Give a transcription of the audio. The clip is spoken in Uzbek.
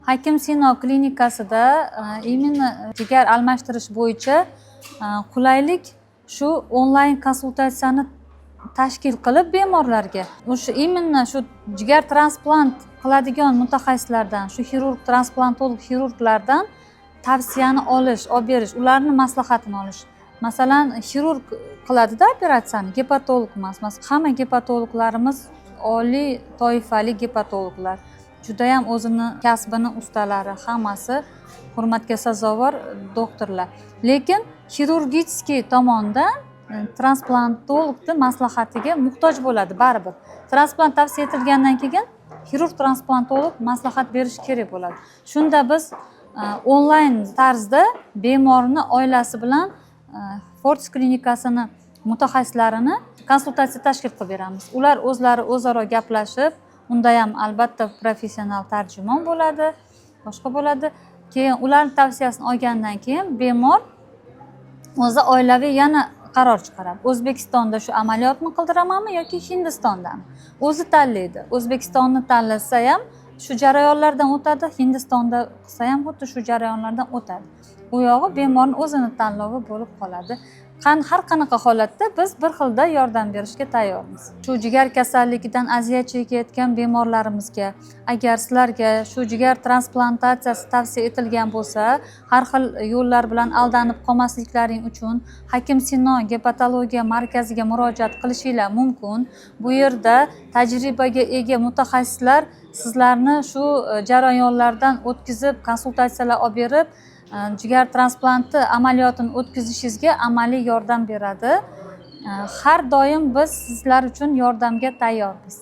Hakim Sino klinikasida именно jigar almashtirish bo'yicha qulaylik shu onlayn konsultatsiyani tashkil qilib bemorlarga o'sha именно shu jigar transplant qiladigan mutaxassislardan, shu transplantolog xirurglardan tavsiyani olish, olib berish, ularning maslahatini olish. Masalan, xirurg qiladida operatsiyani, gepatolog emas. Hamma gepatologlarimiz oliy toifali gepatologlar. Judayam o'zini kasbini ustalari, hammasi hurmatga sazovor doktorlar. Lekin xirurgический tomondan transplantologning maslahatiga muhtoj bo'ladi baribir. Transplant tavsiya etilgandan keyin xirurg transplantolog maslahat berish kerak bo'ladi. Shunda biz onlayn tarzda bemorni oilasi bilan Fortis klinikasini mutaxassislarini konsultatsiya tashkil qilib beramiz. Ular o'zlari o'zaro gaplashib, unda ham albatta professional tarjimon bo'ladi, boshqa bo'ladi. Keyin ularning tavsiyasini olgandan keyin bemor o'zi oilaviy yana qaror chiqaradi. O'zbekistonda shu amaliyotni qildiramanmi yoki Hindistondami? O'zi tanlaydi. O'zbekistonni tanlasa ham shu jarayonlardan o'tadi, Hindistonda qilsa ham xuddi shu jarayonlardan o'tadi. U yog'i bemorning o'zini tanlovi bo'lib qoladi. Har qanaqa holatda biz bir xilda yordam berishga tayyormiz. Shu jigar kasalligidan aziyat chekayotgan bemorlarimizga, agar sizlarga shu jigar transplantatsiyasi tavsiya etilgan bo'lsa, har xil yo'llar bilan aldanib qolmasliklaring uchun Hakim Sino gepatologiya markaziga murojaat qilishinglar mumkin. Bu yerda tajribaga ega mutaxassislar sizlarni shu jarayonlardan o'tkazib, konsultatsiyalar olib berib, jigar transplanti amaliyotini o'tkazishingizga amaliy yordam beradi. Har doim biz sizlar uchun yordamga tayyormiz.